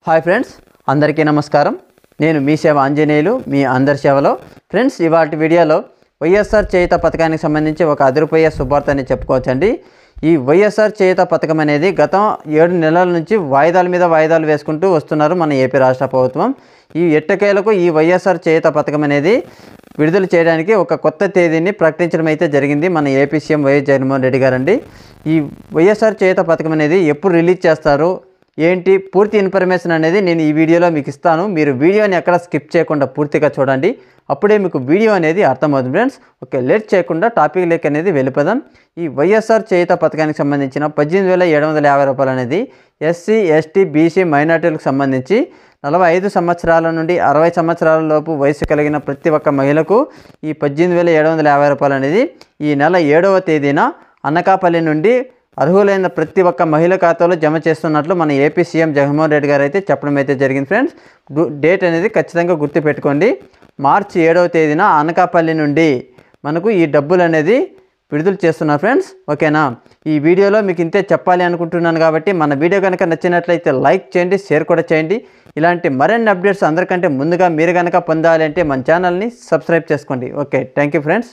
Hi friends, అందరికీ నమస్కారం. నేను మీ సేవ ఆంజనేయులు, మీ అందరి సేవలో. ఫ్రెండ్స్, ఇవాళ వీడియోలో వైఎస్ఆర్ చేయూత పథకానికి సంబంధించి ఒక అదిరిపోయే శుభార్త అని చెప్పుకోవచ్చండి. ఈ వైఎస్ఆర్ చేయూత పథకం అనేది గత 7 నెలల నుంచి వాయిదాల మీద వాయిదాలు వేసుకుంటూ వస్తున్నారు మన ఏపీ రాష్ట్ర ప్రభుత్వం. ఈ ఎట్టకేలకు ఈ వైఎస్ఆర్ చేయూత పథకం అనేది విడుదల చేయడానికి ఒక కొత్త తేదీని ప్రకటించడం అయితే జరిగింది మన AP CM YS Jaganmohan Reddy గారండి. ఈ వైఎస్ఆర్ చేయూత పథకం అనేది ఎప్పుడు రిలీజ్ చేస్తారు ఏంటి పూర్తి ఇన్ఫర్మేషన్ అనేది నేను ఈ వీడియోలో మీకు ఇస్తాను. మీరు వీడియోని ఎక్కడ స్కిప్ చేయకుండా పూర్తిగా చూడండి, అప్పుడే మీకు వీడియో అనేది అర్థమవుతుంది ఫ్రెండ్స్. ఓకే, లేట్ చేయకుండా టాపిక్ లేక్ అనేది వెళ్ళిపోదాం. ఈ వైఎస్ఆర్ చేయూత పథకానికి సంబంధించిన 18,750 రూపాయలు అనేది ఎస్సీ, ఎస్టీ, బీసీ మైనార్టీలకు సంబంధించి 45 సంవత్సరాల నుండి 60 సంవత్సరాల లోపు వయసు కలిగిన ప్రతి ఒక్క మహిళకు ఈ 18,750 రూపాయలు అనేది ఈ నెల 7వ తేదీన అనకాపల్లి నుండి అర్హులైన ప్రతి ఒక్క మహిళ ఖాతాలో జమ చేస్తున్నట్లు మన ఏపీ సీఎం జగన్మోహన్ రెడ్డి గారు అయితే చెప్పడం అయితే జరిగింది ఫ్రెండ్స్. డేట్ అనేది ఖచ్చితంగా గుర్తుపెట్టుకోండి. మార్చి 7వ తేదీన అనకాపల్లి నుండి మనకు ఈ డబ్బులు అనేది విడుదల చేస్తున్నారు ఫ్రెండ్స్. ఓకేనా, ఈ వీడియోలో మీకు ఇంతే చెప్పాలి అనుకుంటున్నాను కాబట్టి మన వీడియో కనుక నచ్చినట్లయితే లైక్ చేయండి, షేర్ కూడా చేయండి. ఇలాంటి మరిన్ని అప్డేట్స్ అందరికంటే ముందుగా మీరు కనుక పొందాలి అంటే మన ఛానల్ని సబ్స్క్రైబ్ చేసుకోండి. Okay, thank you friends.